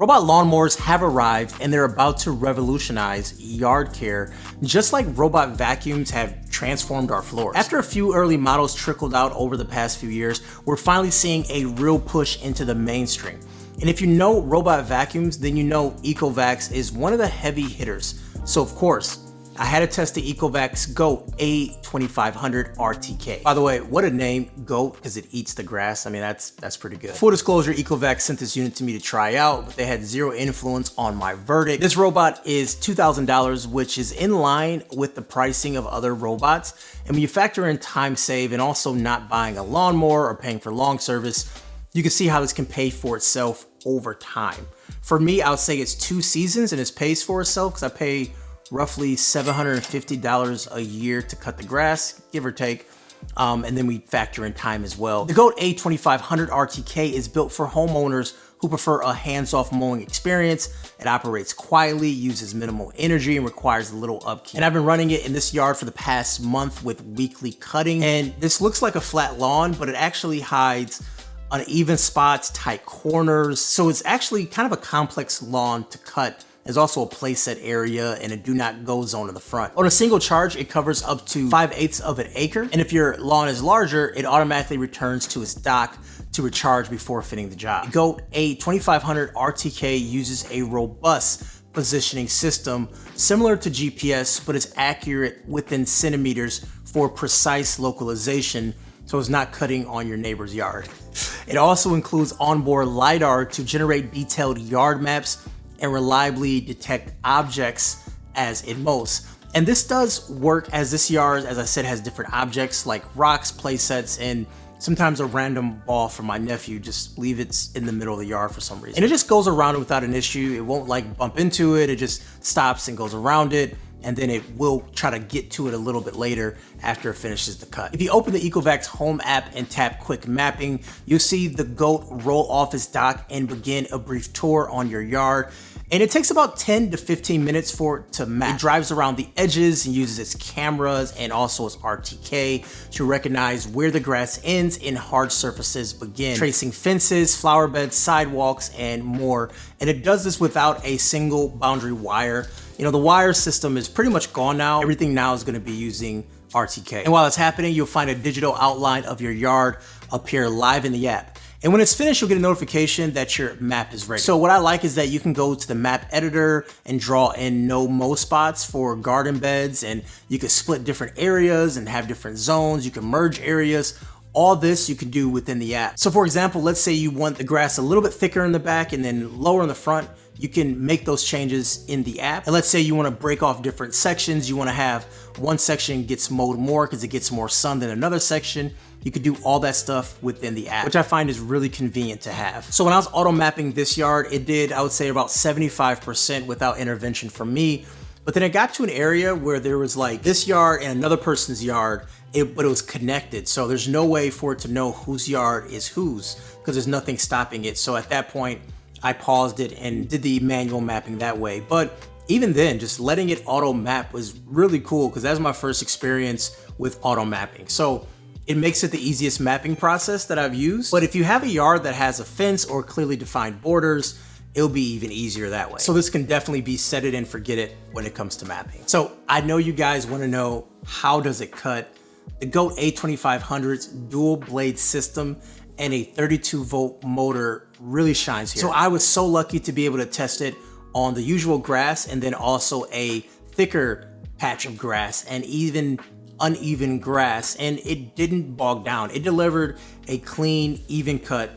Robot lawnmowers have arrived and they're about to revolutionize yard care, just like robot vacuums have transformed our floors. After a few early models trickled out over the past few years, we're finally seeing a real push into the mainstream. And if you know robot vacuums, then you know ECOVACS is one of the heavy hitters. So of course, I had to test the ECOVACS GOAT A2500 RTK. By the way, what a name, GOAT, because it eats the grass. I mean, that's pretty good. Full disclosure, ECOVACS sent this unit to me to try out, but they had zero influence on my verdict. This robot is $2,000, which is in line with the pricing of other robots. And when you factor in time save and also not buying a lawnmower or paying for long service, you can see how this can pay for itself over time. For me, I would say it's 2 seasons and it pays for itself because I pay roughly $750 a year to cut the grass, give or take. And then we factor in time as well. The GOAT A2500 RTK is built for homeowners who prefer a hands-off mowing experience. It operates quietly, uses minimal energy, and requires little upkeep. And I've been running it in this yard for the past month with weekly cutting. And this looks like a flat lawn, but it actually hides uneven spots, tight corners. So it's actually kind of a complex lawn to cut. There's also a playset area and a do not go zone in the front. On a single charge, it covers up to 5/8 of an acre. And if your lawn is larger, it automatically returns to its dock to recharge before finishing the job. The GOAT A2500 RTK uses a robust positioning system similar to GPS, but it's accurate within centimeters for precise localization, so it's not cutting on your neighbor's yard. It also includes onboard LiDAR to generate detailed yard maps and reliably detect objects as it mows. And this does work as this yard, as I said, has different objects like rocks, play sets, and sometimes a random ball from my nephew. Just leave it in the middle of the yard for some reason. And it just goes around it without an issue. It won't like bump into it. It just stops and goes around it. And then it will try to get to it a little bit later after it finishes the cut. If you open the ECOVACS home app and tap quick mapping, you'll see the GOAT roll off its dock and begin a brief tour on your yard. And it takes about 10 to 15 minutes for it to map. It drives around the edges and uses its cameras and also its RTK to recognize where the grass ends and hard surfaces begin, tracing fences, flower beds, sidewalks, and more. And it does this without a single boundary wire. You know, the wire system is pretty much gone now. Everything now is gonna be using RTK. And while it's happening, you'll find a digital outline of your yard appear live in the app. And when it's finished, you'll get a notification that your map is ready. So what I like is that you can go to the map editor and draw in no mow spots for garden beds, and you can split different areas and have different zones. You can merge areas. All this you can do within the app. So for example, let's say you want the grass a little bit thicker in the back and then lower in the front. You can make those changes in the app. And let's say you want to break off different sections. You want to have one section gets mowed more because it gets more sun than another section. You could do all that stuff within the app, which I find is really convenient to have. So when I was auto mapping this yard, it did, I would say, about 75% without intervention from me. But then it got to an area where there was like this yard and another person's yard, but it was connected. So there's no way for it to know whose yard is whose because there's nothing stopping it. So at that point, I paused it and did the manual mapping that way. But even then, just letting it auto map was really cool because that was my first experience with auto mapping. So it makes it the easiest mapping process that I've used. But if you have a yard that has a fence or clearly defined borders, it'll be even easier that way. So this can definitely be set it and forget it when it comes to mapping. So I know you guys want to know, how does it cut? The GOAT A2500's dual blade system and a 32-volt motor really shines here. So I was so lucky to be able to test it on the usual grass and then also a thicker patch of grass and even uneven grass, and it didn't bog down. It delivered a clean, even cut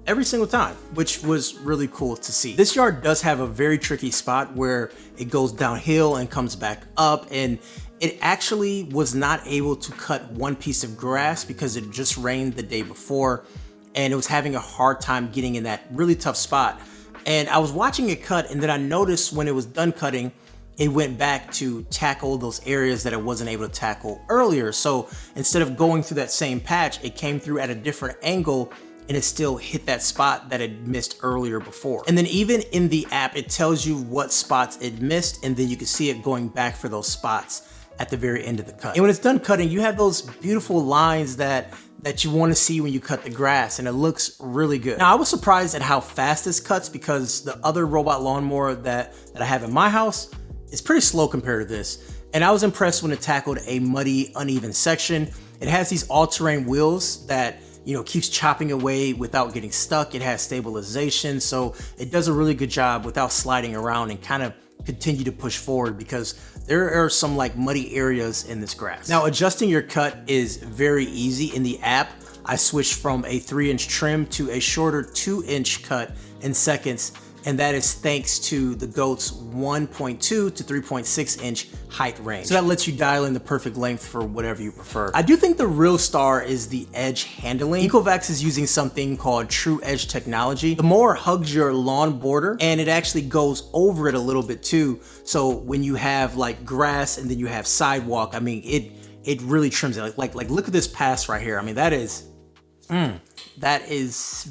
every single time, which was really cool to see. This yard does have a very tricky spot where it goes downhill and comes back up, and it actually was not able to cut one piece of grass because it just rained the day before, and it was having a hard time getting in that really tough spot. And I was watching it cut, and then I noticed when it was done cutting, it went back to tackle those areas that it wasn't able to tackle earlier. So instead of going through that same patch, it came through at a different angle and it still hit that spot that it missed earlier before. And then even in the app, it tells you what spots it missed, and then you can see it going back for those spots at the very end of the cut. And when it's done cutting, you have those beautiful lines that that you want to see when you cut the grass, and it looks really good. Now, I was surprised at how fast this cuts because the other robot lawnmower that I have in my house is pretty slow compared to this. And I was impressed when it tackled a muddy, uneven section. It has these all-terrain wheels that, you know, keeps chopping away without getting stuck. It has stabilization, so it does a really good job without sliding around and kind of continue to push forward because there are some like muddy areas in this grass. Now, adjusting your cut is very easy. In the app, I switched from a 3-inch trim to a shorter 2-inch cut in seconds, and that is thanks to the GOAT's 1.2 to 3.6 inch height range. So that lets you dial in the perfect length for whatever you prefer. I do think the real star is the edge handling. ECOVACS is using something called TruEdge technology. The mower hugs your lawn border and it actually goes over it a little bit too. So when you have like grass and then you have sidewalk, I mean, it really trims it. Like look at this pass right here. I mean, that is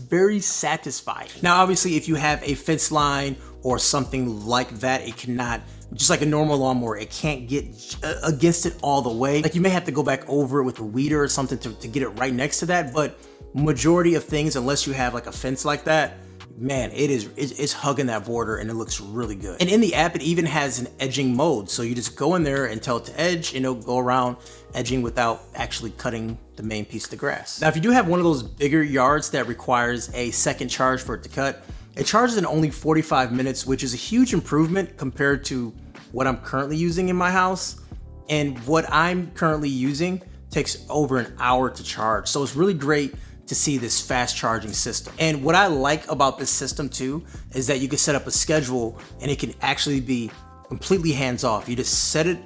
very satisfying. Now, obviously, if you have a fence line or something like that, it cannot, just like a normal lawnmower, it can't get against it all the way. Like you may have to go back over it with a weeder or something to get it right next to that, but majority of things, unless you have like a fence like that, man, it's hugging that border and it looks really good. And in the app, it even has an edging mode. So you just go in there and tell it to edge and it'll go around edging without actually cutting the main piece of the grass. Now, if you do have one of those bigger yards that requires a second charge for it to cut, it charges in only 45 minutes, which is a huge improvement compared to what I'm currently using in my house. And what I'm currently using takes over an hour to charge. So it's really great to see this fast charging system. And what I like about this system too is that you can set up a schedule and it can actually be completely hands off. You just set it,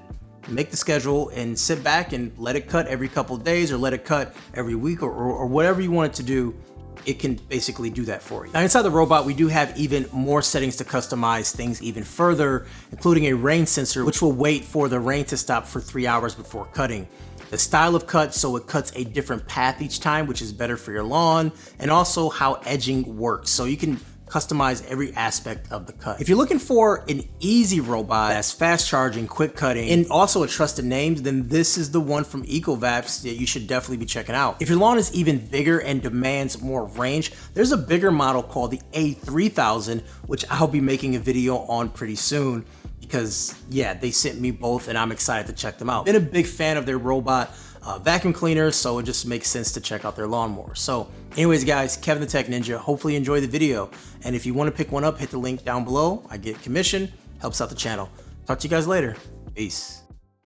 make the schedule and sit back and let it cut every couple of days or let it cut every week or whatever you want it to do. It can basically do that for you. Now, inside the robot, we do have even more settings to customize things even further, including a rain sensor, which will wait for the rain to stop for 3 hours before cutting. The style of cut, so it cuts a different path each time, which is better for your lawn, and also how edging works. So you can customize every aspect of the cut. If you're looking for an easy robot that's fast charging, quick cutting, and also a trusted name, then this is the one from ECOVACS that you should definitely be checking out. If your lawn is even bigger and demands more range, there's a bigger model called the A3000, which I'll be making a video on pretty soon. Because yeah, they sent me both and I'm excited to check them out. Been a big fan of their robot vacuum cleaner, so it just makes sense to check out their lawnmower. So anyways guys, Kevin the Tech Ninja, hopefully you enjoyed the video. And if you want to pick one up, hit the link down below. I get commission, helps out the channel. Talk to you guys later. Peace.